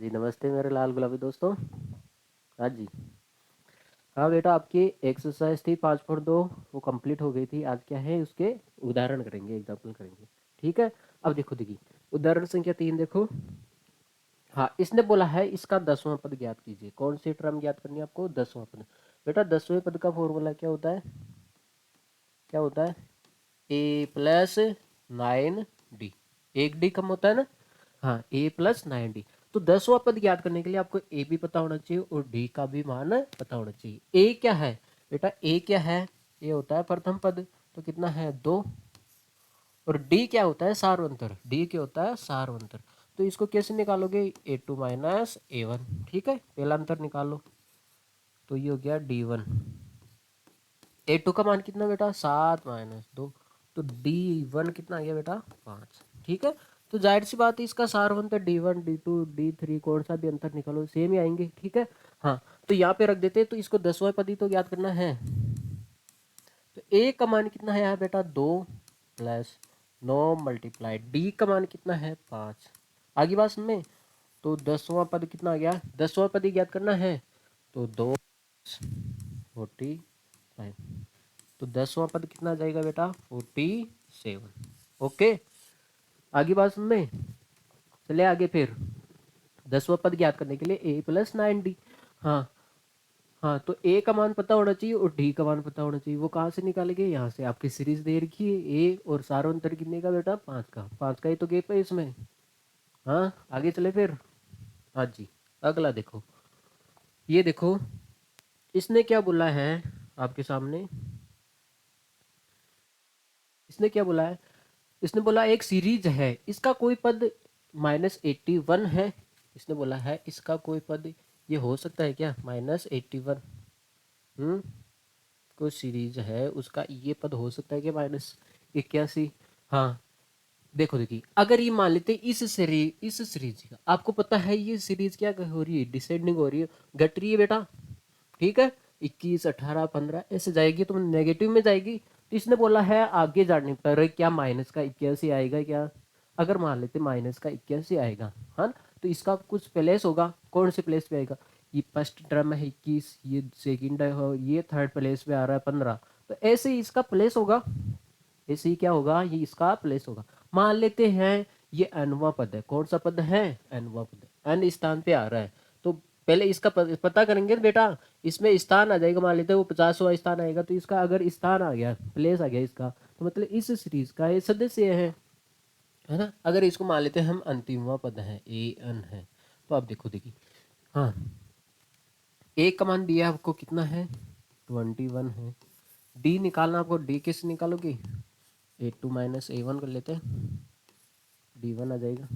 जी नमस्ते मेरे लाल गुलाबी दोस्तों। हाँ जी। हाँ बेटा, आपकी एक्सरसाइज थी 5.2, वो कंप्लीट हो गई थी। आज क्या है, उसके उदाहरण करेंगे, एग्जाम्पल करेंगे। ठीक है। अब देखो देखिए, उदाहरण संख्या 3 देखो। हाँ, इसने बोला है इसका 10वां पद ज्ञात कीजिए। कौन सी टर्म ज्ञात करनी है आपको? 10वां पद। बेटा 10वें पद का फॉर्मूला क्या होता है? क्या होता है? a+9d। एक डी कम होता है ना। हाँ, a+9d। तो 10वां पद ज्ञात करने के लिए आपको ए भी पता होना चाहिए और डी का भी मान पता होना चाहिए। ए क्या है बेटा? ए क्या है? ये होता है प्रथम पद, तो कितना है? 2। और डी क्या होता है? सार्वंतर। डी क्या होता है? सार्वंतर। तो इसको कैसे निकालोगे? a2 minus a1। ठीक है, पहला अंतर निकालो तो ये हो गया d1। a2 का मान कितना बेटा? 7-2। तो d1 कितना आ गया बेटा? 5। ठीक है। तो जाहिर सी बात है, इसका सार अंतर d1 d2 d3 कौन सा भी अंतर निकालो सेम ही आएंगे। ठीक है। हाँ, तो यहाँ पे रख देते हैं। तो इसको 10वां पद ही तो ज्ञात करना है। तो a का मान कितना है यहाँ बेटा? 2 प्लस 9 मल्टीप्लाई डी का मान कितना है? 5। आगे बात में। तो 10वां पद कितना आ गया? 10वां पद ही ज्ञात करना है। तो 2 45। तो 10वां पद कितना जाएगा बेटा? 47। ओके, आगे बात समझ में। चले आगे फिर। 10वां पद ज्ञात करने के लिए a+9d। हाँ हाँ, तो a का मान पता होना चाहिए और d का मान पता होना चाहिए। वो कहाँ से निकालेंगे? यहाँ से। आपकी सीरीज दे रखी है a और सार्वंतर कितने का बेटा? 5 का। 5 का ही तो गेप है इसमें। हाँ, आगे चले फिर। हाँ जी, अगला देखो। ये देखो, इसने क्या बोला है आपके सामने? इसने क्या बोला है? इसने बोला एक सीरीज है, इसका कोई पद -81 है। इसने बोला है इसका कोई पद, ये हो सकता है क्या? -81। कोई सीरीज है, उसका ये पद हो सकता है कि -81। हाँ, देखो देखिए, अगर ये मान लेते इस सीरीज का, आपको पता है ये सीरीज क्या हो रही है? डिसेंडिंग हो रही है, घट रही है बेटा। ठीक है। 21 18 15 ऐसे जाएगी तो नेगेटिव में जाएगी। तो इसने बोला है आगे जाने पर क्या माइनस का 81 आएगा क्या? अगर मान लेते माइनस का 81 आएगा, हाँ ना, तो इसका कुछ प्लेस होगा। कौन से प्लेस पे आएगा? ये फर्स्ट टर्म है 21, ये सेकंड है, ये थर्ड प्लेस पे आ रहा है 15। तो ऐसे ही इसका प्लेस होगा। ऐसे ही क्या होगा? ये इसका प्लेस होगा। मान लेते हैं ये एनवा पद है। कौन सा पद है? एनवा पद है, एन स्थान पे आ रहा है। तो पहले इसका पता करेंगे बेटा। इसमें स्थान आ जाएगा, मान लेते हैं वो 50वां स्थान आएगा। तो इसका अगर स्थान आ गया, प्लेस आ गया इसका, तो मतलब इस सीरीज का ये सदस्य है ना। अगर इसको मान लेते हैं हम अंतिमवा पद है, ए एन है। तो आप देखो देखिए। हाँ, ए का मान दिया आपको कितना है? 21 है। डी निकालना आपको। डी किस निकालोगे? a2 माइनस a1 कर लेते हैं। d1 आ जाएगा।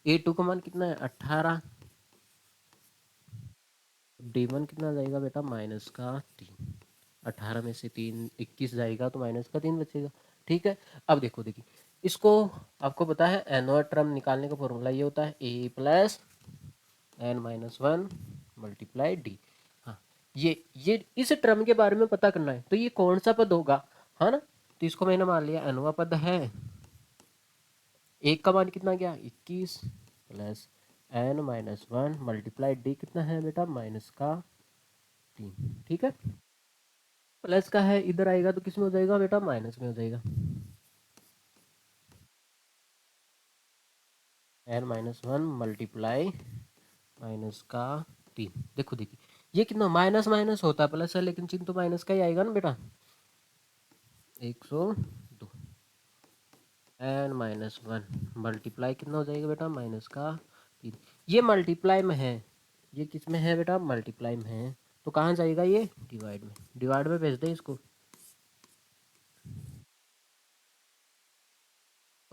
a2 का मान कितना है? 18। d1 कितना आ जाएगा बेटा? -3। 18 में से 3 21 जाएगा तो -3 बचेगा। ठीक है। अब देखो देखिए, इसको आपको पता है एनवा टर्म निकालने का फॉर्मूला ये होता है a+n-1 मल्टीप्लाई डी। हाँ, ये इस टर्म के बारे में पता करना है। तो ये कौन सा पद होगा, है ना। तो इसको मैंने मान लिया एनवा पद है। एक का मान कितना गया? 21 प्लस n-1 मल्टीप्लाई डी कितना है बेटा? -3। ठीक है। प्लस का है, इधर आएगा तो किस में हो जाएगा बेटा? माइनस में हो जाएगा। n-1 multiply -3। देखो देखिए, ये कितना माइनस माइनस होता है प्लस है, लेकिन चिन्ह तो माइनस का ही आएगा ना बेटा। 102 n-1 मल्टीप्लाई कितना हो जाएगा बेटा? -3। ये मल्टीप्लाई में है, ये किस में है बेटा? मल्टीप्लाई में है। तो कहाँ जाएगा ये? डिवाइड में। डिवाइड में भेज दे इसको।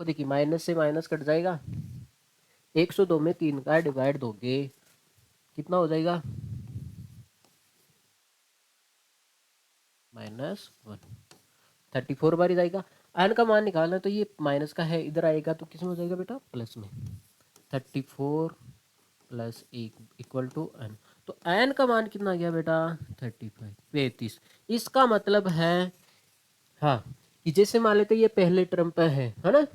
तो देखिए, माइनस से माइनस कट जाएगा। 102 में 3 का डिवाइड दोगे, कितना हो जाएगा? -1। 34 बार ही जाएगा। एन का मान निकालना है, तो ये माइनस का है, इधर आएगा तो किस में हो जाएगा बेटा? प्लस में। 34 प्लस इक्वल टू एन। तो एन का मान कितना आ गया बेटा? 35। इसका मतलब है, हाँ, कि जैसे मान लेते ये पहले टर्म पे है ना।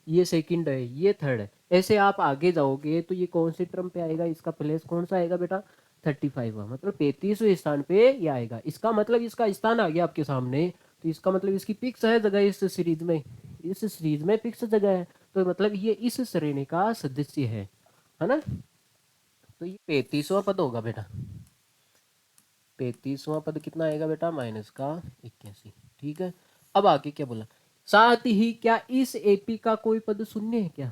ये सेकंड है, ये थर्ड है। ऐसे आप आगे जाओगे तो ये कौन से टर्म पे आएगा, इसका प्लेस कौन सा आएगा बेटा, 35 मतलब 35वें स्थान पे ये आएगा। इसका मतलब इसका स्थान आ गया आपके सामने, तो इसका मतलब इसकी फिक्स है जगह इस सीरीज में, इस सीरीज में फिक्स जगह है, तो मतलब ये इस श्रेणी का सदस्य है ना। तो ये 35वां पद होगा बेटा, 35वां पद कितना आएगा बेटा, -81। ठीक है। अब आगे क्या बोला, साथ ही क्या इस एपी का कोई पद शून्य है क्या।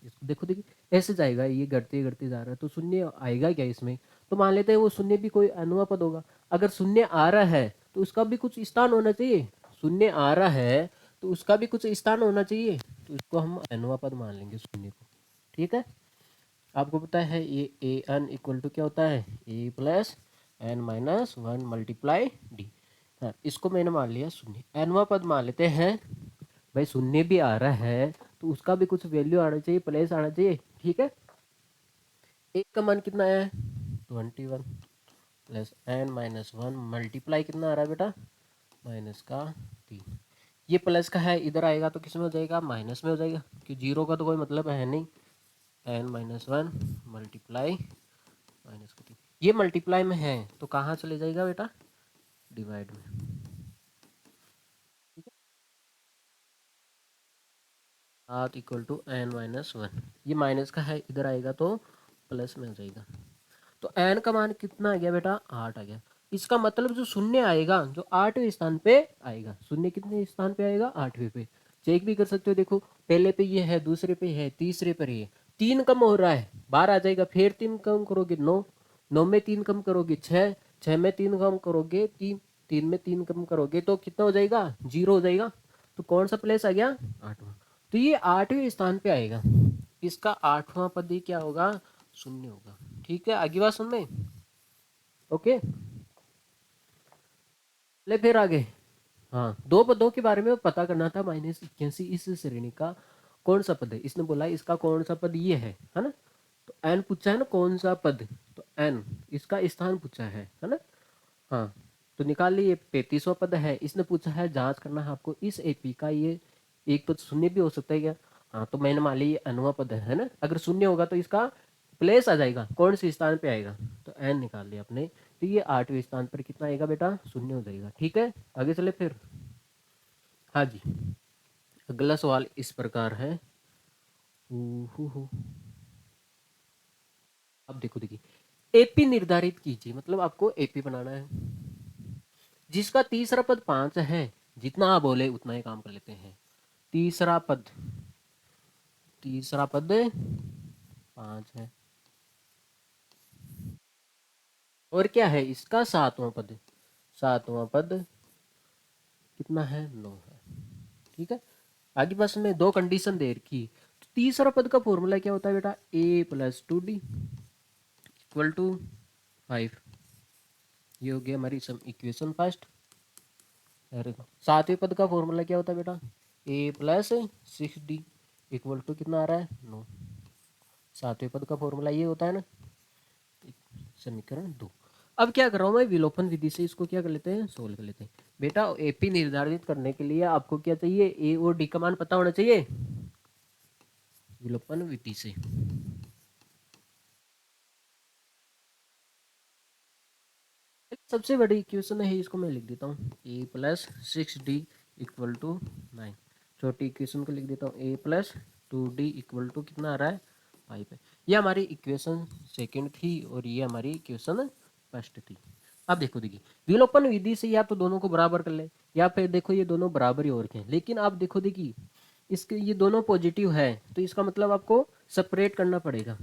इसको देखो, देखिए ऐसे जाएगा, ये घटते घटते जा रहा है, तो शून्य आएगा क्या इसमें। तो मान लेते हैं वो शून्य भी कोई अनवा पद होगा। अगर शून्य आ रहा है तो उसका भी कुछ स्थान होना चाहिए, शून्य आ रहा है तो उसका भी कुछ स्थान होना चाहिए, तो इसको हम अनवा पद मान लेंगे शून्य को। ठीक है। आपको पता है ये ए एन इक्वल टू क्या होता है, a plus n minus one multiply d. हाँ, इसको मैंने मान लिया शून्य, एनवा पद मान लेते हैं। भाई शून्य भी आ रहा है तो उसका भी कुछ वैल्यू आना चाहिए, प्लेस आना चाहिए। ठीक है। एक का मान कितना है, 21 plus n minus one multiply कितना आ रहा है बेटा, माइनस का 3। ये प्लस का है, इधर आएगा तो किस में हो जाएगा, माइनस में हो जाएगा, कि जीरो का तो कोई मतलब है नहीं। N minus one multiply minus का 3, ये मल्टीप्लाई में है तो कहाँ चले जाएगा बेटा, डिवाइड में। ठीक है। 7 equal to n minus one, ये माइनस का है, इधर आएगा तो प्लस में हो जाएगा। तो एन का मान कितना आ गया बेटा, 8 आ गया। इसका मतलब जो शून्य आएगा, जो 8वें स्थान पे आएगा, शून्य कितने स्थान पे आएगा, 8वें पे। चेक भी कर सकते हो, देखो पहले पे ये है, दूसरे पे है, तीसरे पर ये 3 कम हो रहा है, 12 आ जाएगा। फिर 3 कम करोगे 9, 9 में 3 कम करोगे 6, 6 में 3 कम करोगे 3, 3 में 3 कम करोगे तो कितना हो जाएगा, 0 हो जाएगा। तो कौन सा प्लेस आ गया, 8वां। तो ये 8वें स्थान पे आएगा, इसका 8वां पद ही क्या होगा, शून्य होगा। ठीक है, आगे बात सुन में। ओके, ले फिर आगे। हाँ, दो पदों के बारे में पता करना था, -81 इस श्रेणी का कौन सा पद है। इसने बोला इसका कौन सा पद ये है ना। तो एन पूछा है ना कौन सा पद, तो एन इसका स्थान पूछा है ना। हाँ, तो निकाल लिए 35वां पद है। इसने पूछा है जांच करना है आपको इस एपी का ये एक पद शून्य भी हो सकता है क्या। हाँ, तो मैंने मान लिया ये अनवा पद है ना। अगर शून्य होगा तो इसका प्लेस आ जाएगा, कौन से स्थान पे आएगा, तो एन निकाल लिया आपने। तो ये 8वें स्थान पर कितना आएगा बेटा, शून्य हो जाएगा। ठीक है, आगे चले फिर। हाँ जी, अगला सवाल इस प्रकार है। अब देखो, देखिए एपी निर्धारित कीजिए, मतलब आपको एपी बनाना है जिसका तीसरा पद 5 है। जितना आप बोले उतना ही काम कर लेते हैं। तीसरा पद, तीसरा पद 5 है, और क्या है इसका 7वां पद, 7वां पद कितना है, 9 है। ठीक है, आगे बस में दो कंडीशन दे रखी। तो तीसरा पद का फॉर्मूला क्या होता है बेटा, a plus 2d equal to 5। ये हो गया हमारी सम इक्वेशन फर्स्ट। अरे, सातवें पद का फॉर्मूला क्या होता है बेटा, a plus 6d equal to कितना आ रहा है, 9। सातवें पद का फॉर्मूला ये होता है ना, समीकरण 2। अब क्या कर रहा हूँ मैं, विलोपन विधि से इसको क्या कर लेते हैं, सोल्व कर लेते हैं। बेटा एपी निर्धारित करने के लिए आपको क्या चाहिए, ए और डी का मान पता होना चाहिए, विलोपन विधि से। सबसे बड़ी इक्वेशन है, इसको मैं लिख देता हूँ ए प्लस 6d इक्वल टू 9। छोटी इक्वेशन को लिख देता हूँ ए प्लस 2d इक्वल टू कितना आ रहा है, 5 है। ये हमारी इक्वेशन सेकंड थी और ये हमारी इक्वेशन फर्स्ट थी। अब देखो, देखिए विलोपन विधि से या तो दोनों को बराबर कर ले, या फिर देखो ये दोनों बराबर ही और हैं। लेकिन आप देखो, देखिए इसके ये दोनों पॉजिटिव है, तो इसका मतलब आपको सेपरेट करना पड़ेगा।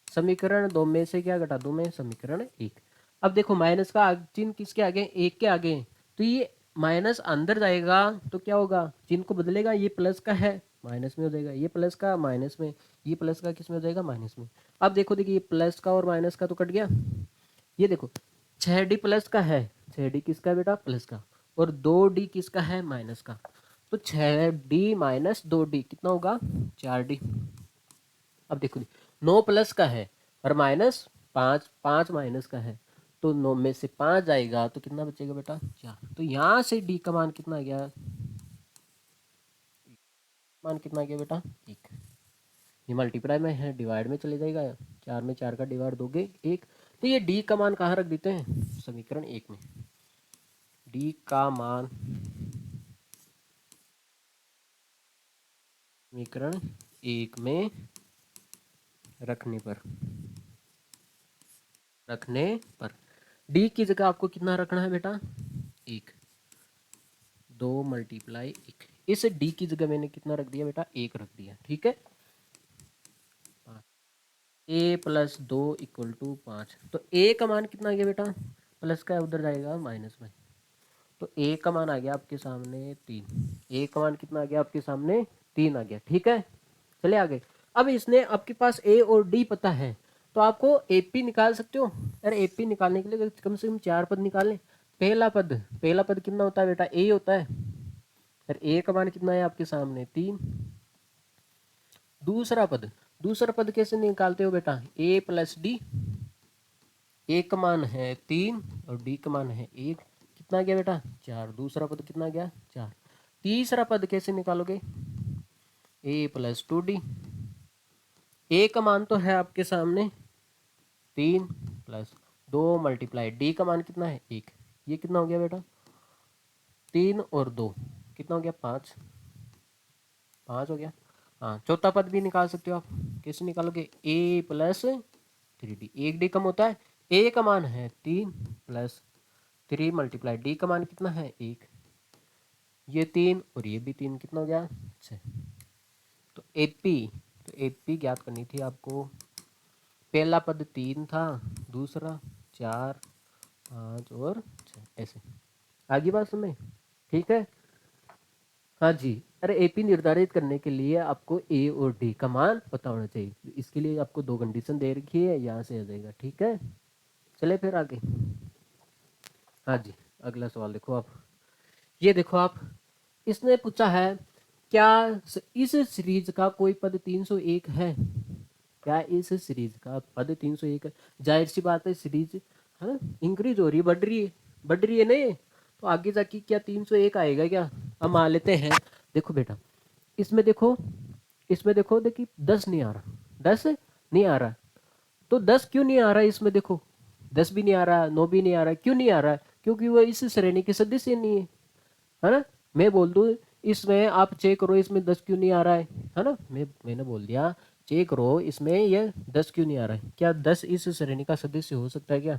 समीकरण 2 में से क्या घटा दूं मैं, समीकरण 1। अब देखो माइनस का चिन्ह किसके आगे, 1 के आगे, तो ये माइनस अंदर जाएगा तो क्या होगा, चिन्ह को बदलेगा, ये प्लस का है माइनस में हो जाएगा, ये प्लस का माइनस में, ये प्लस का किस में हो जाएगा, माइनस में। अब देखो, देखिए ये प्लस का और माइनस का तो कट गया। ये देखो 6d प्लस का है, 6d किसका है बेटा, प्लस का, और 2d किसका है, माइनस का। तो 6d माइनस 2d कितना होगा, 4d। अब देखो 9 प्लस का है और माइनस 5, 5 माइनस का है, तो 9 में से 5 जाएगा तो कितना बचेगा बेटा, 4। तो यहाँ से डी का मान कितना आ गया, मान कितना आ गया बेटा 1। ये मल्टीप्लाई में है, डिवाइड में चले जाएगा, 4 में 4 का डिवाइड दोगे 1। तो ये डी का मान कहाँ रख देते हैं, समीकरण 1 में। डी का मान समीकरण 1 में रखने पर डी की जगह आपको कितना रखना है बेटा 1। 2 मल्टीप्लाई 1, इस डी की जगह मैंने कितना रख दिया बेटा 1 रख दिया, ठीक है। A plus 2 equal to 5। तो ए का मान कितना आ गया बेटा, प्लस का उधर जाएगा माइनस में, तो ए का मान आ गया आपके सामने 3। ए का मान कितना आ गया आपके सामने 3 आ गया, ठीक है। चले आगे। अब इसने आपके पास ए और डी पता है, तो आपको एपी निकाल सकते हो। अरे एपी निकालने के लिए कम से कम 4 पद निकालें। पहला पद कितना होता है बेटा ए होता है, फिर ए का मान कितना है आपके सामने 3। दूसरा पद कैसे निकालते हो बेटा, ए प्लस डी। ए का मान है 3 और डी का मान है 1, कितना गया बेटा 4। दूसरा पद कितना गया 4। तीसरा पद कैसे निकालोगे, ए प्लस 2 डी। ए का मान तो है आपके सामने 3 प्लस 2 मल्टीप्लाई डी का मान कितना है 1। ये कितना हो गया बेटा 3 और 2 कितना हो गया 5, 5 हो गया। हाँ, चौथा पद भी निकाल सकते हो आप। कैसे निकालोगे, ए प्लस 3 डी। 1 डी कम होता है, ए का मान है 3 प्लस 3 मल्टीप्लाई डी का मान कितना है 1। ये 3 और ये भी 3, कितना हो गया 6। तो एपी ज्ञात करनी थी आपको। पहला पद 3 था, दूसरा 4, 5 और 6, ऐसे आगे बात समझ, ठीक है। हाँ जी। अरे एपी निर्धारित करने के लिए आपको ए और डी का मान पता होना चाहिए। इसके लिए आपको 2 कंडीशन दे रखी है, यहाँ से आ जाएगा, ठीक है। चले फिर आगे। हाँ जी, अगला सवाल देखो आप। ये देखो आप, इसने पूछा है क्या इस सीरीज का कोई पद 301 है। क्या इस सीरीज का पद 301 है। जाहिर सी बात है, सीरीज है ना इंक्रीज हो रही है, बढ़ रही है नहीं, तो आगे जाके क्या 301 आएगा क्या। अब मान लेते हैं, देखो बेटा इसमें देखो देखिए 10 नहीं आ रहा, 10 नहीं आ रहा। तो 10 क्यों नहीं आ रहा है इसमें, देखो 10 भी नहीं आ रहा, 9 भी नहीं आ रहा, क्यों नहीं आ रहा है, क्योंकि वो इस श्रेणी के सदस्य नहीं है ना। मैं बोल दूं इसमें, आप चेक करो इसमें 10 क्यों नहीं आ रहा है ना। मैंने बोल दिया चेक करो इसमें ये 10 क्यों नहीं आ रहा है। क्या 10 इस श्रेणी का सदस्य हो सकता है क्या।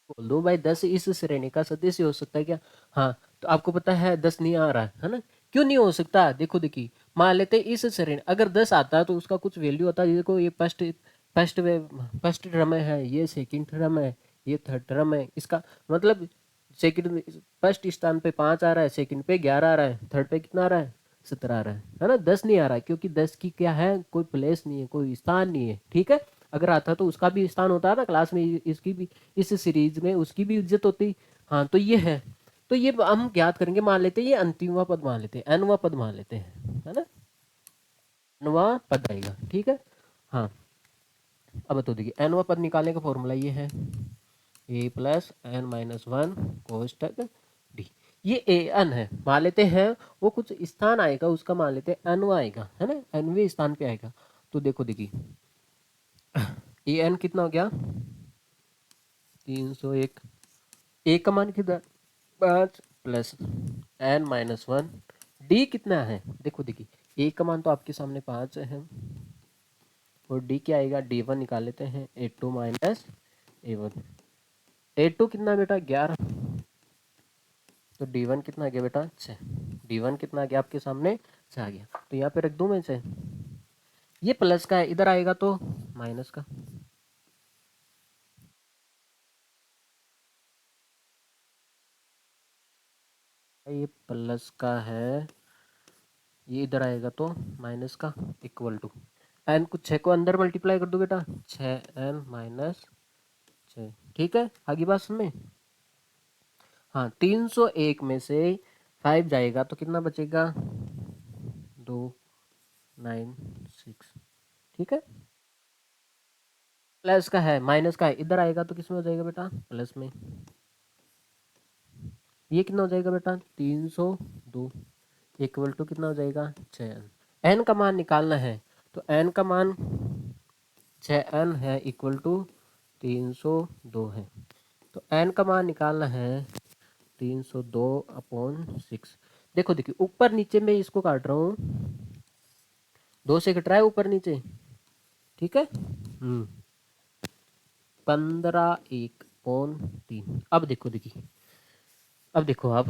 बोल दो भाई 10 इस श्रेणी का सदस्य हो सकता है क्या। हाँ, तो आपको पता है 10 नहीं आ रहा है ना। क्यों नहीं हो सकता, देखो देखिए मान लेते हैं इस श्रेणी, अगर 10 आता है तो उसका कुछ वैल्यू होता है। देखो ये फर्स्ट फर्स्ट टर्म है, ये सेकंड टर्म है, ये थर्ड टर्म है। इसका मतलब सेकंड फर्स्ट स्थान पे 5 आ रहा है, सेकंड पे 11 आ रहा है, थर्ड पे कितना आ रहा है 17 आ रहा है ना। 10 नहीं आ रहा है क्योंकि 10 की क्या है, कोई प्लेस नहीं है, कोई स्थान नहीं है, ठीक है। अगर आता तो उसका भी स्थान होता है ना क्लास में, इसकी भी इस सीरीज में उसकी भी इज्जत होती। हाँ, तो ये है, तो ये हम ज्ञात करेंगे। मान लेते हैं ये अंतिमवा पद मान लेते हैं, एनवा पद मान लेते हैं, है ना। एनवा पद आएगा, ठीक है। हाँ, अब तो देखिए एनवा पद निकालने का फॉर्मूला ये है, a plus n minus 1 कोष्टक D. ये ए एन है, मान लेते हैं वो कुछ स्थान आएगा उसका, मान लेते हैं एनवा आएगा, है ना, एनवे स्थान पे आएगा। तो देखो देखिए ए एन कितना हो गया 301। ए का मान कितना 5 प्लस एन माइनस 1। डी कितना है, देखो देखिए ए का मान तो आपके सामने 5 है, और डी क्या आएगा, डी वन निकाल लेते हैं, ए2 माइनस ए1। ए2 कितना बेटा 11, तो डी1 कितना आ गया बेटा 6। डी1 कितना आ गया आपके सामने 6 आ गया। तो यहाँ पे रख दूं मैं से, ये प्लस का है, इधर आएगा तो माइनस का। ये प्लस का है, ये इधर आएगा तो माइनस का, इक्वल टू एन को 6 को अंदर मल्टीप्लाई कर दो बेटा, 6n माइनस 6, ठीक है। आगे बात समझ में। हाँ, 301 में से 5 जाएगा तो कितना बचेगा 296, ठीक है। प्लस का है, माइनस का है, इधर आएगा तो किस में हो जाएगा बेटा प्लस में। ये कितना हो जाएगा बेटा 302 इक्वल टू कितना हो जाएगा 6n। n का मान निकालना है तो n का मान 6n है इक्वल टू 302 है। तो n का मान निकालना है 302/6। देखो देखिए ऊपर नीचे में इसको काट रहा हूँ, 2 से कट रहा है ऊपर नीचे, ठीक है। 15 1/3। अब देखो देखिए, अब देखो अब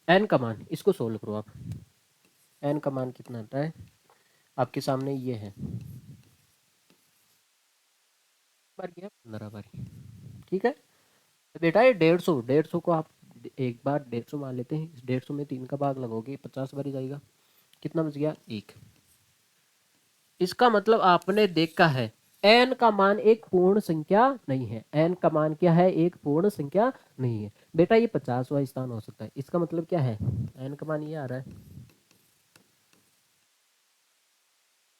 n का मान इसको सोल्व करो आप। n का मान कितना आता है आपके सामने ये है, बार गया 15 बार, ठीक है। बेटा ये 150 को आप एक बार 150 मान लेते हैं, इस 150 में 3 का भाग लगोगे 50 बार ही जाएगा, कितना बच गया 1। इसका मतलब आपने देखा है n का मान एक पूर्ण संख्या नहीं है। n का मान क्या है, एक पूर्ण संख्या नहीं है बेटा। ये 50वां स्थान हो सकता है, इसका मतलब क्या है, n का मान ये आ रहा है,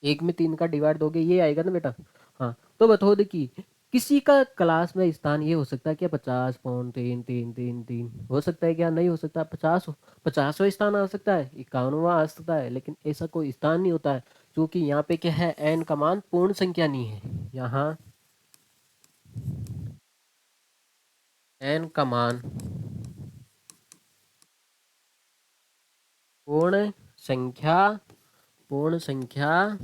एक में 3 का डिवाइड दोगे ये आएगा ना बेटा। हाँ तो बताओ देखिए किसी का क्लास में स्थान ये हो सकता है क्या 50.333 हो सकता है क्या, नहीं हो सकता। 50वां स्थान आ सकता है, 51वां आ सकता है, लेकिन ऐसा कोई स्थान नहीं होता है क्योंकि यहाँ पे क्या है n का मान पूर्ण संख्या नहीं है। यहाँ n का मान पूर्ण संख्या, पूर्ण संख्या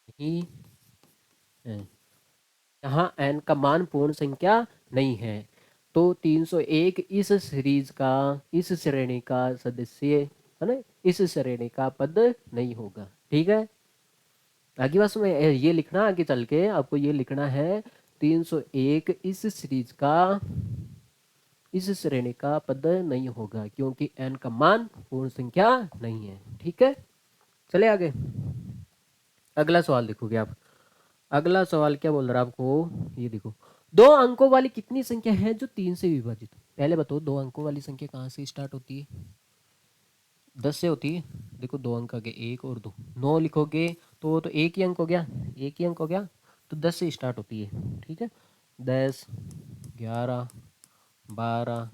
नहीं है। यहाँ n का मान पूर्ण संख्या नहीं है तो 301 इस सीरीज का, इस श्रेणी का सदस्य है ना, इस श्रेणी का पद नहीं होगा, ठीक है। आगे बस में ये लिखना, आगे चल के आपको ये लिखना है 301 इस सीरीज का, इस श्रेणी का पद नहीं होगा क्योंकि n का मान पूर्ण संख्या नहीं है, ठीक है। चले आगे, अगला सवाल देखोगे आप। अगला सवाल क्या बोल रहा है आपको, ये देखो 2 अंकों वाली कितनी संख्या है जो 3 से विभाजित। पहले बताओ 2 अंकों वाली संख्या कहाँ से स्टार्ट होती है, 10 से होती है। देखो 2 अंक आगे 1 और 2, 9 लिखोगे तो वो तो एक ही अंक हो गया, एक ही अंक हो गया, तो 10 से स्टार्ट होती है, ठीक है। 10 11 12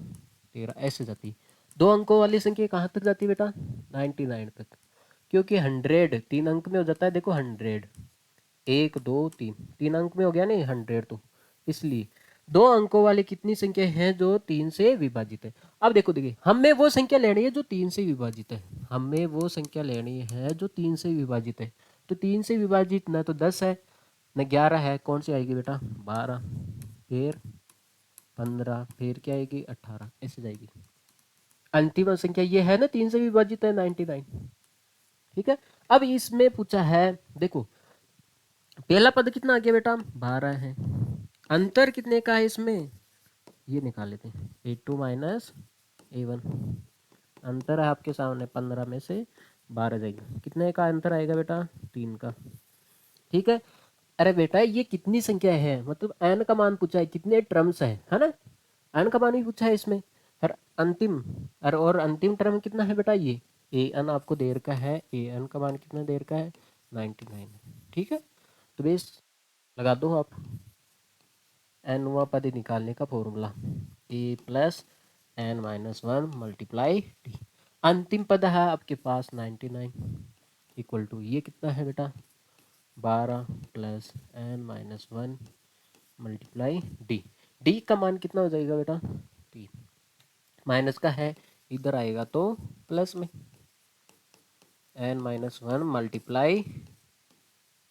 13 ऐसे जाती है। 2 अंकों वाली संख्या कहाँ तक जाती है बेटा 99 तक, क्योंकि 100 3 अंक में हो जाता है। देखो 100 1 2 3 3 अंक में हो गया नहीं 100, तो इसलिए 2 अंकों वाली कितनी संख्या है जो 3 से विभाजित है। अब देखो देखिए हमें वो संख्या लेनी है जो 3 से विभाजित है, हमें वो संख्या लेनी है जो 3 से विभाजित है। तो 3 से विभाजित ना तो 10 है न 11 है, कौन सी आएगी बेटा 12, फिर 15, फिर क्या आएगी 18, ऐसे जाएगी। अंतिम संख्या ये है ना 3 से विभाजित है 99, ठीक है। अब इसमें पूछा है, देखो पहला पद कितना आ गया बेटा 12 है, अंतर कितने का है इसमें, ये निकाल लेते हैं A2 माइनस A1, अंतर है आपके सामने 15 में से 12 जाएगा, कितने का अंतर आएगा बेटा 3 का, ठीक है। अरे बेटा ये कितनी संख्या है, मतलब n का मान पूछा है, कितने टर्म्स है ना, n का मान ही पूछा है इसमें। और अंतिम, और अंतिम टर्म कितना है बेटा, ये an आपको दे रखा है, an का मान कितना दे रखा है 99, ठीक है। तो बेस लगा दो आप nवां पद निकालने का formula, a plus n minus 1 multiply t, अंतिम पद है आपके पास 99 इक्वल टू ये कितना है बेटा 12 plus n minus 1 multiply D. D का मान कितना हो जाएगा बेटा 3, माइनस का है इधर आएगा तो प्लस में n माइनस 1 मल्टीप्लाई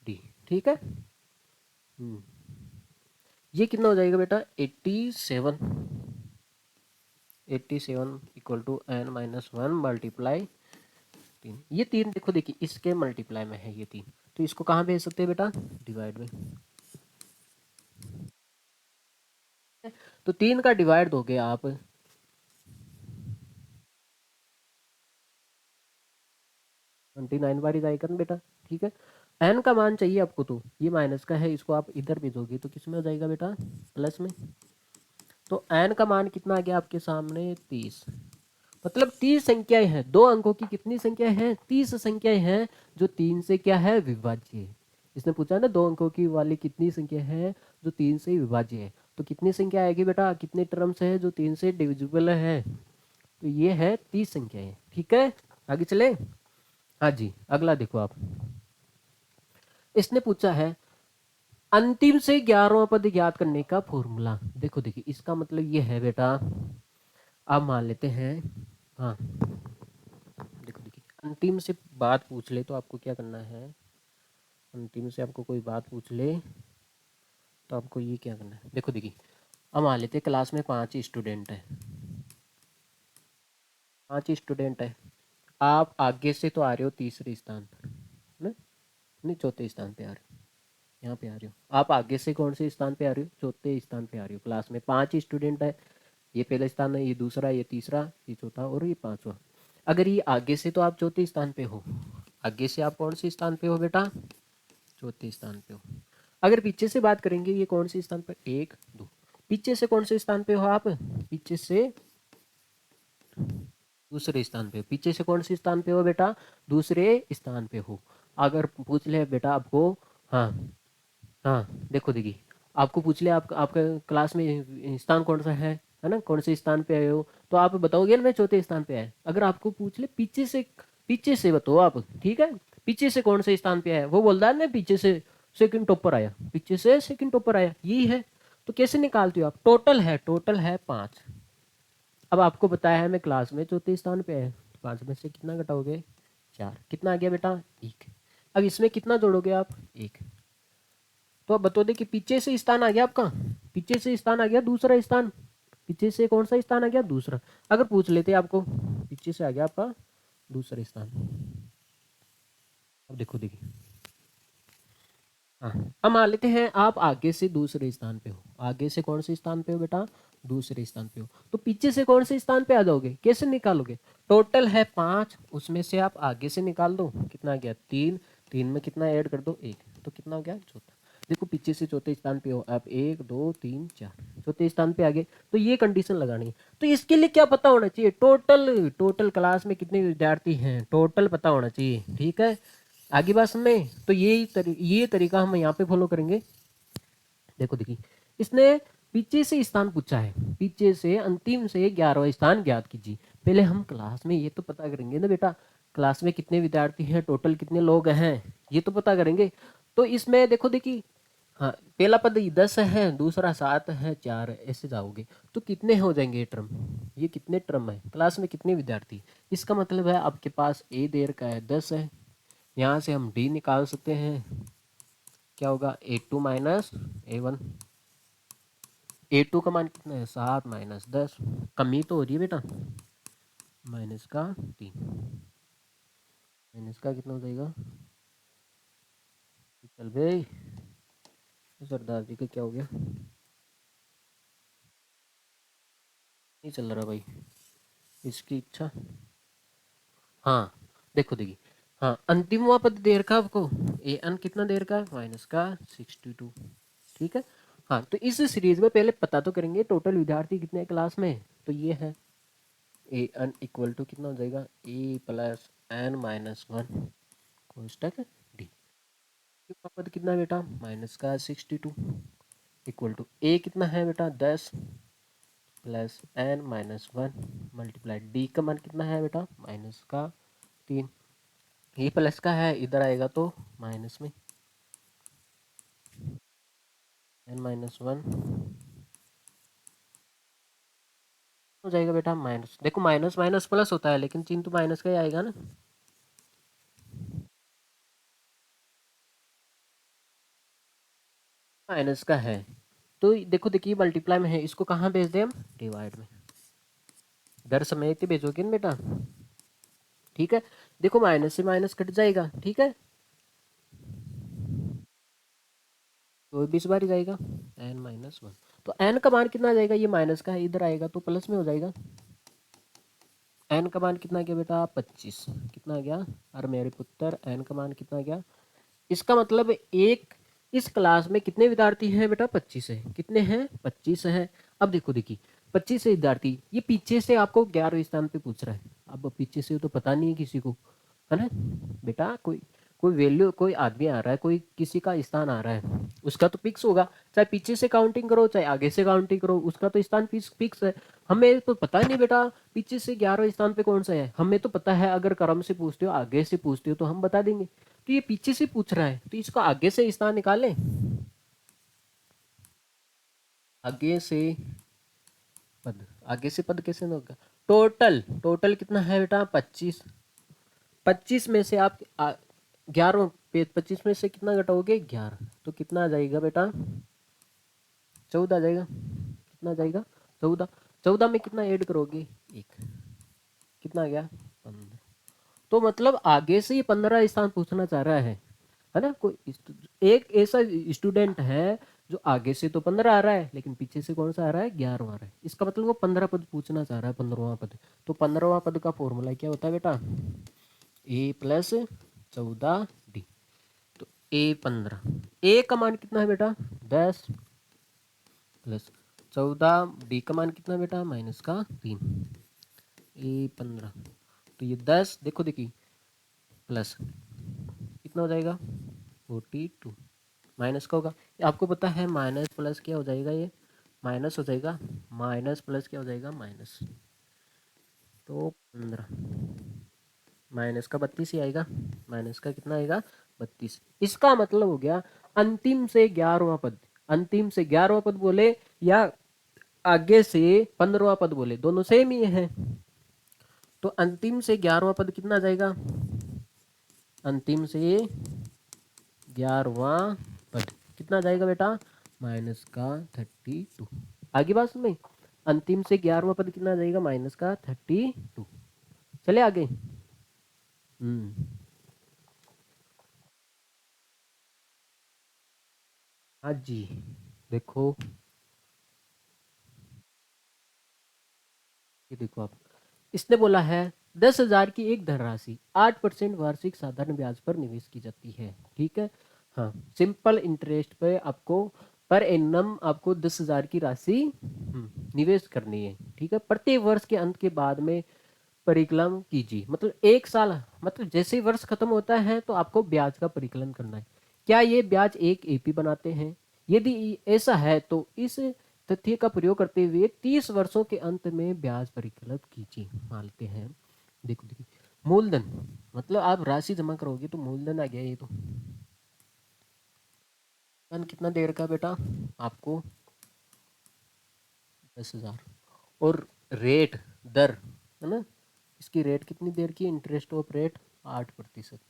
डी, ठीक है। ये कितना हो जाएगा बेटा 87, 87 equal to n minus 1 multiply 3। ये 3 देखो देखिए इसके मल्टीप्लाई में है ये 3, तो इसको कहाँ भेज सकते हैं बेटा डिवाइड में, तो 3 का डिवाइड दोगे आप 29 बार जाएगा ना बेटा, ठीक है। n का मान चाहिए आपको, तो ये माइनस का है, इसको आप इधर भेजोगे तो किस में हो जाएगा बेटा प्लस में। तो n का मान कितना आ गया आपके सामने 30, मतलब 30 संख्याएं हैं। 2 अंकों की कितनी संख्या है 30 संख्याएं हैं जो 3 से क्या है विभाज्य है। इसने पूछा ना 2 अंकों की वाली कितनी संख्या है जो 3 से विभाज्य है, तो कितनी संख्या आएगी बेटा, कितने टर्म्स है जो 3 से डिविजिबल है, तो ये है 30 संख्याएं। ठीक है, आगे चले। हाँ जी, अगला देखो आप, इसने पूछा है अंतिम से 11वां पद ज्ञात करने का फॉर्मूला। देखो देखिए, इसका मतलब ये है बेटा, आप मान लेते हैं, हाँ देखो देखिए, अंतिम से बात पूछ ले तो आपको क्या करना है, अंतिम से आपको कोई बात पूछ ले तो आपको ये क्या करना है। देखो देखिए, अब मान लेते हैं क्लास में 5 स्टूडेंट है, 5 स्टूडेंट है, आप आगे से तो आ रहे हो तीसरे स्थान पर ना, नहीं चौथे स्थान पे आ रहे हो, यहाँ पे आ रहे हो आप, आगे से कौन से स्थान पे आ रहे हो, चौथे स्थान पे आ रहे हो। क्लास में 5 स्टूडेंट है, ये पहला स्थान है, ये दूसरा, ये तीसरा, ये चौथा और ये पांचवा। अगर ये आगे से तो आप चौथे स्थान पे हो, आगे से आप कौन से स्थान पे हो बेटा, चौथे स्थान पे हो। अगर पीछे से बात करेंगे, ये कौन से स्थान पर, 1 2, पीछे से कौन से स्थान पे हो आप, पीछे से दूसरे स्थान पे हो, पीछे से कौन से स्थान पे हो बेटा, दूसरे स्थान पे हो। अगर पूछ ले बेटा आपको, हाँ हाँ देखो देखिए, आपको पूछ ले आप, आपका क्लास में स्थान कौन सा है ना, कौन से स्थान पे आए हो, तो आप बताओगे ना मैं चौथे स्थान पे आए। अगर आपको पूछ ले पीछे से बताओ आप, ठीक है, पीछे से कौन से स्थान पे आया, वो बोलता है ना पीछे से सेकंड टॉपर आया, पीछे से सेकंड टॉपर आया, यही है। तो कैसे निकालते हो आप, टोटल है 5। अब आपको बताया है मैं क्लास में चौथे स्थान पे है, तो 5 में से कितना घटाओगे, 4, कितना आ गया बेटा, 1। अब इसमें कितना जोड़ोगे आप, 1। तो अब बता दे कि पीछे से स्थान आ गया आपका, पीछे से स्थान आ गया दूसरा स्थान, पीछे से कौन सा स्थान आ गया, दूसरा। अगर पूछ लेते आपको, पीछे से आ गया आपका दूसरा स्थान। अब देखो देखिए, हाँ अब मान लेते हैं आप आगे से दूसरे स्थान पे हो, आगे से कौन से स्थान पे हो बेटा, दूसरे स्थान पे हो, तो पीछे से कौन से स्थान पे आ जाओगे, कैसे निकालोगे, टोटल है 5, उसमें से आप आगे से निकाल दो, कितना आ गया 3, 3 में कितना ऐड कर दो 1, तो कितना हो गया चौथा। देखो पीछे से चौथे स्थान पे हो आप, 1 2 3 4, चौथे स्थान पे आ गए, तो ये कंडीशन लगानी है। तो इसके लिए क्या पता होना चाहिए, टोटल क्लास में कितने विद्यार्थी हैं, टोटल पता होना चाहिए। ठीक है, आगे बात में, तो ये तरीका हम यहाँ पे फॉलो करेंगे। देखो देखिए, इसने पीछे से स्थान पूछा है, पीछे से अंतिम से 11वां स्थान ज्ञात कीजिए। पहले हम क्लास में ये तो पता करेंगे ना बेटा, क्लास में कितने विद्यार्थी हैं, टोटल कितने लोग हैं, ये तो पता करेंगे। तो इसमें देखो देखिए, हाँ पहला पद 10 है, दूसरा 7 है, 4 है, ऐसे जाओगे तो कितने हो जाएंगे ये टर्म, ये कितने टर्म है, क्लास में कितने विद्यार्थी। इसका मतलब है आपके पास ए देर का है 10 है, यहाँ से हम डी निकाल सकते हैं, क्या होगा A2 माइनस A1। A2 का मान कितना है 7 माइनस 10, कमी तो हो रही है बेटा, माइनस का 3, माइनस का कितना हो जाएगा, चल भाई सरदार जी का क्या हो गया, नहीं चल रहा भाई इसकी इच्छा। हाँ देखो देखिए, हाँ अंतिम पद दे रखा आपको, ए एन कितना दे रखा है माइनस का 62। ठीक है, हाँ तो इस सीरीज में पहले पता तो करेंगे टोटल विद्यार्थी कितने हैं क्लास में, तो ये है ए एन इक्वल टू कितना हो जाएगा, ए प्लस एन माइनस 1 कोष्टक डी। पद कितना है बेटा माइनस का 62 इक्वल टू ए कितना है बेटा 10 plus n minus 1 multiply D का मान कितना है बेटा माइनस का 3, ये प्लस का है इधर आएगा तो माइनस में, एन माइनस 1 हो जाएगा बेटा माइनस। देखो माइनस माइनस प्लस होता है लेकिन चिन्ह तो माइनस का ही आएगा ना, माइनस का है। तो देखो देखिए मल्टीप्लाई में है, इसको कहाँ भेज दें हम, डिवाइड में, इधर समेत ही भेजोगे ना बेटा। ठीक है, देखो माइनस से माइनस कट जाएगा, ठीक है तो 20 बार ही जाएगा एन माइनस 1, तो एन का मान कितना आ जाएगा, ये माइनस का है इधर आएगा तो प्लस में हो जाएगा। एन का मान कितना गया बेटा 25, कितना गया, अरे मेरे पुत्र एन का मान कितना गया। इसका मतलब एक इस क्लास में कितने विद्यार्थी हैं बेटा 25 है, कितने हैं 25 है। अब देखो देखिए 25 विद्यार्थी, ये पीछे से आपको 11वें स्थान पे पूछ रहा है, अब पीछे से तो पता नहीं है किसी को, है ना बेटा, कोई कोई वैल्यू, कोई आदमी आ रहा है, कोई किसी का स्थान आ रहा है, उसका तो फिक्स होगा, चाहे पीछे से काउंटिंग करो चाहे आगे से काउंटिंग करो, उसका तो स्थान फिक्स है। हमें तो पता नहीं बेटा पीछे से 11वें स्थान पे कौन सा है, हमें तो पता है, अगर क्रम से पूछते हो आगे से पूछते हो तो हम बता देंगे। तो ये पीछे से पूछ रहा है तो इसका आगे से स्थान निकालें। आगे से पद, आगे से पद कैसे होगा? टोटल, टोटल कितना है बेटा? 25। 25 में से आप 11, 25 में से कितना घटाओगे? 11, तो कितना आ जाएगा बेटा? 14 आ जाएगा। कितना आ जाएगा? 14। 14 में कितना ऐड करोगे? 1। कितना आ गया? 15। तो मतलब आगे से ही 15 स्थान पूछना चाह रहा है ना? कोई एक ऐसा स्टूडेंट है जो आगे से तो 15 आ रहा है लेकिन पीछे से कौन सा आ रहा है? 11 आ रहा है। इसका मतलब वो 15 पद पूछना चाह रहा है, 15वां पद। तो 15वां पद का फॉर्मूला क्या होता है बेटा? ए प्लस 14 डी। तो ए 15, ए का मान कितना है बेटा? 10 प्लस 14, डी का मान कितना बेटा? माइनस का 3। ए 15, तो ये 10 देखो देखिए प्लस कितना हो जाएगा? 42। माइनस का होगा, आपको पता है माइनस प्लस क्या हो जाएगा? ये माइनस हो जाएगा, माइनस प्लस क्या हो जाएगा? माइनस। तो 15 माइनस का 32 ही आएगा। माइनस का कितना आएगा? 32। इसका मतलब हो गया अंतिम से 11वां पद, अंतिम से 11वां पद बोले या आगे से 15वां पद बोले, दोनों सेम ही है। तो अंतिम से 11वां पद कितना आ जाएगा? अंतिम से 11वां पद कितना आ जाएगा बेटा? माइनस का 32। आगे बात समझ में? अंतिम से 11वां पद कितना आ जाएगा? माइनस का 32। चले आगे। हाँ जी, देखो ये देखो आप, इसने बोला है 10,000 की एक धनराशि 8% वार्षिक साधारण ब्याज पर निवेश की जाती है। ठीक है, हाँ, सिंपल इंटरेस्ट पे आपको पर एनम आपको 10,000 की राशि निवेश करनी है। ठीक है, प्रति वर्ष के अंत के बाद में परिकलन कीजिए, मतलब एक साल, मतलब जैसे ही वर्ष खत्म होता है तो आपको ब्याज का परिकलन करना है। क्या ये ब्याज एक एपी बनाते हैं? यदि ऐसा है तो इस तथ्य का प्रयोग करते हुए 30 वर्षों के अंत में ब्याज परिकलित कीजिए। मानते हैं, देखो देखिए, मूलधन मतलब आप राशि जमा करोगे तो मूलधन आ गया। ये तो धन कितना देर का बेटा आपको? 10,000। और रेट, दर है ना, इसकी रेट कितनी देर की? Interest of rate 8%।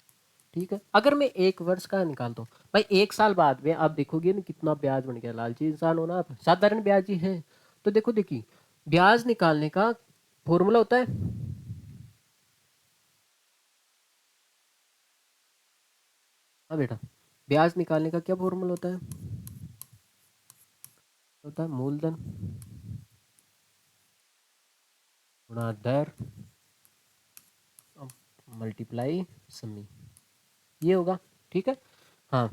ठीक है, अगर मैं एक वर्ष का निकालता हूँ भाई, एक साल बाद में आप देखोगे ना कितना ब्याज बन गया। लालची इंसान हो ना आप, साधारण ब्याज ही है। तो देखो देखिए, ब्याज निकालने का फॉर्मूला होता है, हाँ बेटा, ब्याज निकालने का क्या फॉर्मूला होता है? होता है मूलधन गुणा दर मल्टीप्लाई समी, ये होगा। ठीक है, हाँ।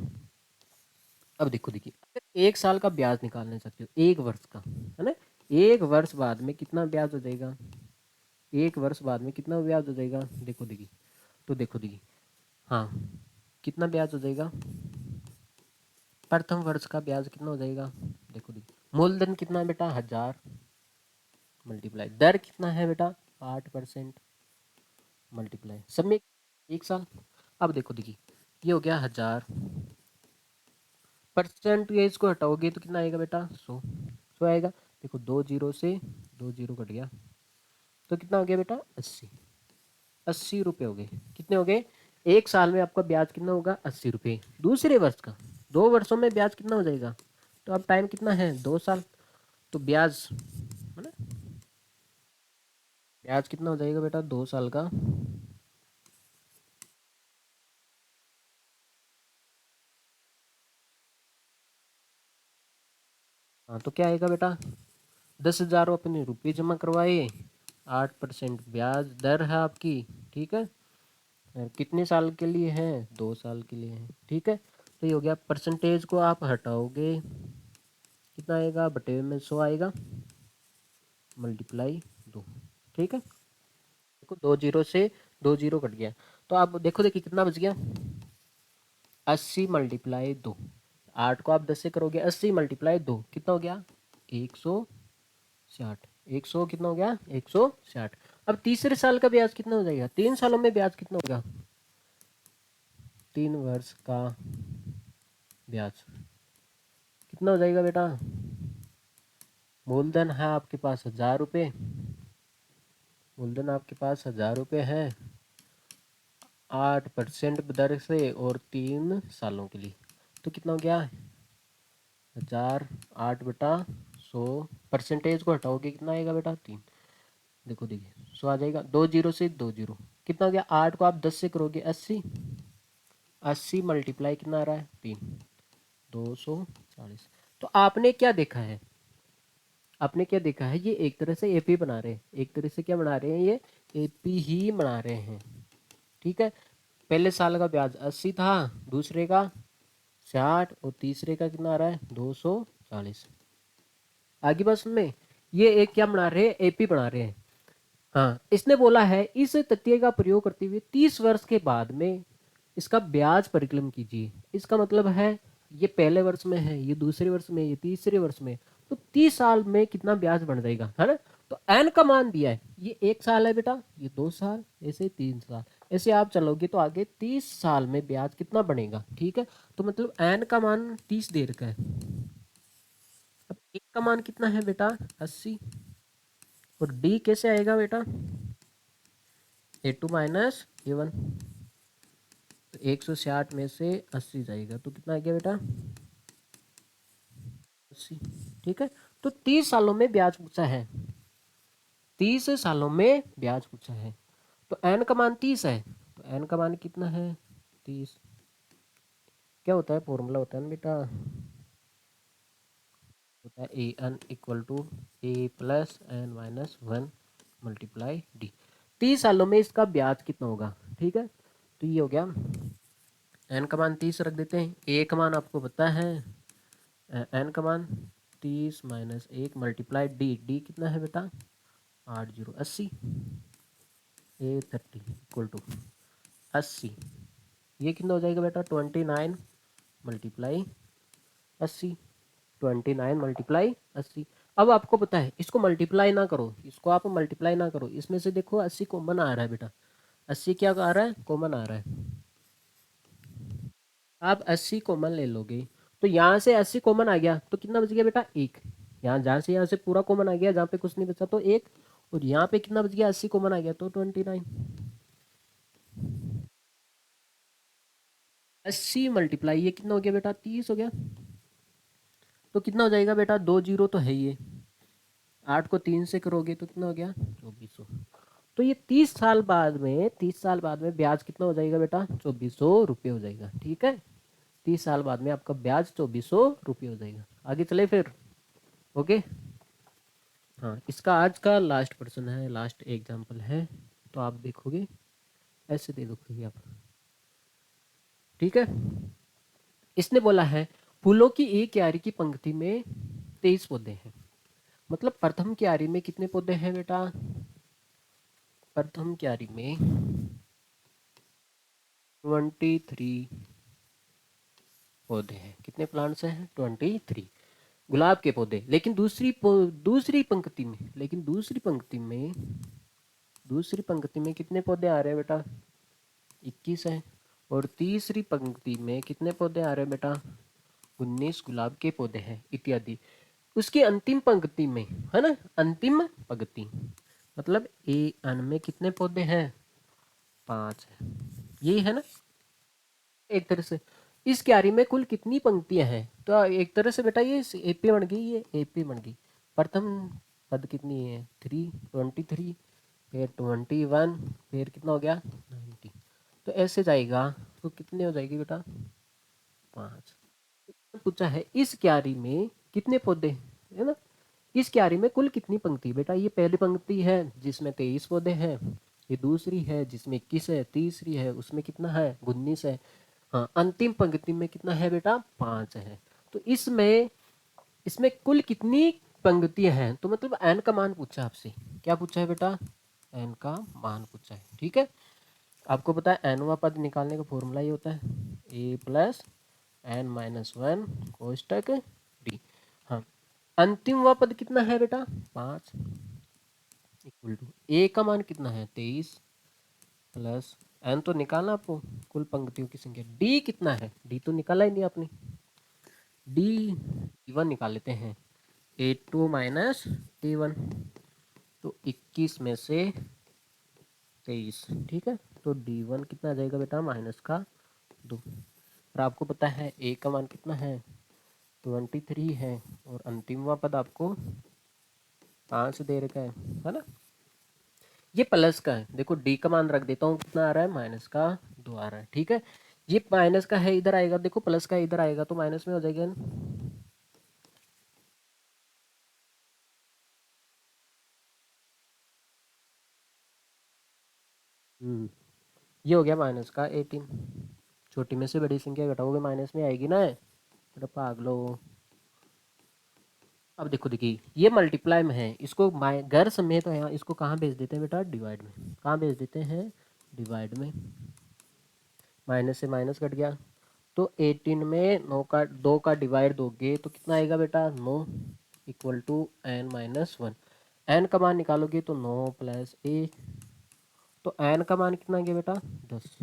अब देखो देखिए, अगर एक साल का ब्याज निकालना चाहते हो, एक वर्ष का है ना, एक वर्ष बाद में कितना ब्याज हो जाएगा? एक वर्ष बाद में कितना ब्याज हो जाएगा? देखो देखिए, तो देखो देखिए, हाँ, कितना ब्याज हो जाएगा? प्रथम वर्ष का ब्याज कितना हो जाएगा? देखो देखिए, मूलधन कितना है बेटा? 1000 मल्टीप्लाई दर कितना है बेटा? 8% मल्टीप्लाई सब में एक साल। अब देखो देखिए, ये हो गया 1000, परसेंटेज को हटाओगे तो कितना आएगा बेटा? 100। 100 आएगा। देखो, 2 जीरो से 2 जीरो कट गया तो कितना हो गया बेटा? 80। 80 रुपये हो गए। कितने हो गए? एक साल में आपका ब्याज कितना होगा? 80 रुपये। दूसरे वर्ष का 2 वर्षों में ब्याज कितना हो जाएगा? तो अब टाइम कितना है? 2 साल। तो ब्याज है ना, ब्याज कितना हो जाएगा बेटा 2 साल का? हाँ, तो क्या आएगा बेटा? 10,000 अपने रुपये जमा करवाए, 8% ब्याज दर है आपकी। ठीक है, और कितने साल के लिए है? 2 साल के लिए है। ठीक है, तो ये हो गया। परसेंटेज को आप हटाओगे, कितना आएगा? बटे में 100 आएगा मल्टीप्लाई 2। ठीक है, देखो 2 जीरो से 2 जीरो कट गया, तो आप देखो देखिए कितना बच गया? 80 मल्टीप्लाई 2, 8 को आप 10 से करोगे, 80 मल्टीप्लाई 2 कितना हो गया 160, 100 कितना हो गया 160। अब तीसरे साल का ब्याज कितना हो जाएगा, 3 सालों में ब्याज कितना होगा, 3 वर्ष का ब्याज कितना हो जाएगा बेटा, मूलधन है आपके पास 1000 रुपये, मूलधन आपके पास 1000 रुपये है, 8% दर से और 3 सालों के लिए, तो कितना हो गया 1000, 8/100, परसेंटेज को हटाओगे कितना आएगा बेटा 3, देखो देखिए 100 आ जाएगा, 2 जीरो से 2 जीरो कितना हो गया, 8 को आप 10 से करोगे 80, 80 मल्टीप्लाई कितना आ रहा है 3, 240। तो आपने क्या देखा है, आपने क्या देखा है, ये एक तरह से एपी बना रहे हैं, एक तरह से क्या बना रहे हैं, ये एपी ही बना रहे हैं, ठीक है। पहले साल का ब्याज 80 था, दूसरे का 60 और तीसरे का कितना आ रहा है 240। आगे बस में ये एक क्या बना रहे हैं, एपी बना रहे हैं। हाँ, इसने बोला है इस तथ्य का प्रयोग करते हुए 30 वर्ष के बाद में इसका ब्याज परिकलन कीजिए। इसका मतलब है ये पहले वर्ष में है, ये दूसरे वर्ष में, ये तीसरे वर्ष में, तो 30 साल में कितना ब्याज बन जाएगा, है ना। तो एन का मान दिया है, ये 1 साल है बेटा, ये 2 साल, ऐसे 3 साल, ऐसे आप चलोगे तो आगे 30 साल में ब्याज कितना बनेगा, ठीक है। तो मतलब एन का मान 30 दे रखा है। अब एक का मान कितना है बेटा 80, और डी कैसे आएगा बेटा, A2 माइनस A1, तो 160 में से 80 जाएगा तो कितना आ गया बेटा 80, ठीक है। तो 30 सालों में ब्याज पूछा है, 30 सालों में ब्याज पूछा है, तो एन का मान 30 है, तो एन का मान कितना है 30, क्या होता है फॉर्मूला होता है ना बेटा, होता है a n equal to a plus n minus 1 multiply d. 30 सालों में इसका ब्याज कितना होगा, ठीक है। तो ये हो गया, एन का मान 30 रख देते हैं, ए का मान आपको पता है, एन का मान 30 माइनस 1 मल्टीप्लाई डी, डी कितना है बेटा 80, ए 30 इक्वल टू 80, ये कितना हो जाएगा बेटा 29 मल्टीप्लाई 80, 29 मल्टीप्लाई 80। अब आपको पता है इसको मल्टीप्लाई ना करो, इसको आप मल्टीप्लाई ना करो, इसमें से देखो 80 कॉमन आ रहा है बेटा, 80 क्या आ रहा है कॉमन आ रहा है, आप 80 कॉमन ले लोगे, तो यहाँ से 80 कॉमन आ गया तो कितना बच गया बेटा 1, यहाँ जहाँ से यहाँ से पूरा कॉमन आ गया, जहाँ पे कुछ नहीं बचा तो 1, और यहाँ पे कितना बच गया 80 कॉमन आ गया तो 29। 80 मल्टीप्लाई ये कितना हो गया बेटा 30 हो गया, तो कितना हो जाएगा बेटा 2 जीरो तो है ये, 8 को 3 से करोगे तो कितना हो गया 2400। तो ये 30 साल बाद में, 30 साल बाद में ब्याज कितना हो जाएगा बेटा 2400 रुपये हो जाएगा, ठीक है। 30 साल बाद में आपका ब्याज 2400 रुपये हो जाएगा। आगे चले फिर, ओके। हाँ, इसका आज का लास्ट पर्सन है, लास्ट एग्जाम्पल है, तो आप देखोगे ऐसे दे दोगे आप, ठीक है। इसने बोला है फूलों की एक क्यारी की पंक्ति में 23 पौधे हैं, मतलब प्रथम क्यारी में कितने पौधे हैं बेटा, प्रथम क्यारी में 23 पौधे हैं, कितने प्लांट्स हैं 23 गुलाब के पौधे। लेकिन दूसरी पंक्ति में, लेकिन दूसरी पंक्ति में कितने पौधे आ रहे हैं बेटा 21 है, और तीसरी पंक्ति में कितने पौधे आ रहे हैं बेटा 19 गुलाब के पौधे हैं इत्यादि। उसकी अंतिम पंक्ति में, है ना, अंतिम पंक्ति मतलब ए एन में कितने पौधे हैं 5 है, यही है ना। एक तरह से इस क्यारी में कुल कितनी पंक्तियां हैं, तो एक तरह से बेटा ये एपी बन गई, ये एपी बन गई। प्रथम पद कितनी है 23, फिर 21, फिर कितना हो गया 90, तो ऐसे जाएगा, तो कितने हो जाएगी बेटा 5। पूछा है इस क्यारी में कितने पौधे, है ना, इस क्यारी में कुल कितनी पंक्ति, बेटा ये पहली पंक्ति है जिसमें 23 पौधे हैं, ये दूसरी है जिसमें 21 है, तीसरी है उसमें कितना है 19 है, हाँ, अंतिम पंक्ति में कितना है बेटा 5 है। तो इसमें इसमें कुल कितनी पंक्तियां हैं, तो मतलब एन का मान पूछा आपसे, क्या पूछा है बेटा एन का मान पूछा है, ठीक है। आपको पता है nवा पद निकालने का फॉर्मूला ये होता है a plus n minus one कोष्टक d। हाँ, अंतिमवा पद कितना है बेटा 5 इक्वल टू a का मान कितना है 23 प्लस n तो निकालना आपको कुल पंक्तियों की संख्या। d कितना है, d तो निकाला ही नहीं आपने, d1 निकाल लेते हैं a2 माइनस t1 तो 21 में से 23। ठीक है, तो d1 कितना आ जाएगा बेटा माइनस का 2। और आपको पता है a का मान कितना है 23 है और अंतिमवा पद आपको 5 दे रखा है ना। ये प्लस का है, देखो डी का मान रख देता हूँ कितना आ रहा है माइनस का 2 आ रहा है। ठीक है, ये माइनस का है इधर आएगा, देखो प्लस का इधर आएगा तो माइनस में हो जाएगा ना। ये हो गया माइनस का 18। छोटी में से बड़ी संख्या घटाओगे माइनस में आएगी ना, बेटा पागलो। अब देखो देखिए ये मल्टीप्लाई में है, इसको घर समेत तो यहाँ इसको कहाँ भेज देते हैं बेटा डिवाइड में। कहाँ भेज देते हैं डिवाइड में। माइनस से माइनस कट गया तो 18 में 9 का 2 का डिवाइड दोगे तो कितना आएगा बेटा 9 equal to n minus one. N का मान निकालोगे तो 9 प्लस ए, तो एन का मान कितना आ गया बेटा 10।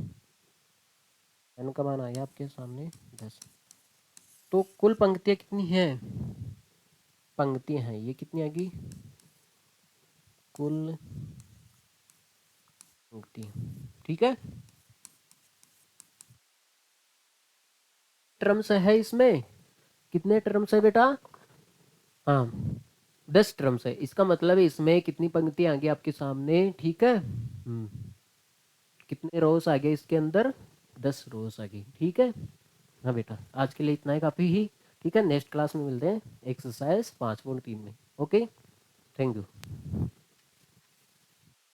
एन का मान आ गया आपके सामने 10। तो कुल पंक्तियाँ कितनी हैं, पंक्तियाँ हैं ये कितनी आ गई कुल पंक्तियाँ। ठीक है, टर्म्स है इसमें, कितने टर्म्स है बेटा, हाँ 10 टर्म्स है। इसका मतलब है इसमें कितनी पंक्तियां आ गई आपके सामने। ठीक है, कितने रोज आ गए इसके अंदर 10 रोज आ गई। ठीक है, हाँ बेटा आज के लिए इतना ही काफ़ी ही। ठीक है, नेक्स्ट क्लास में मिलते हैं एक्सरसाइज 5.3 में। Okay, thank you.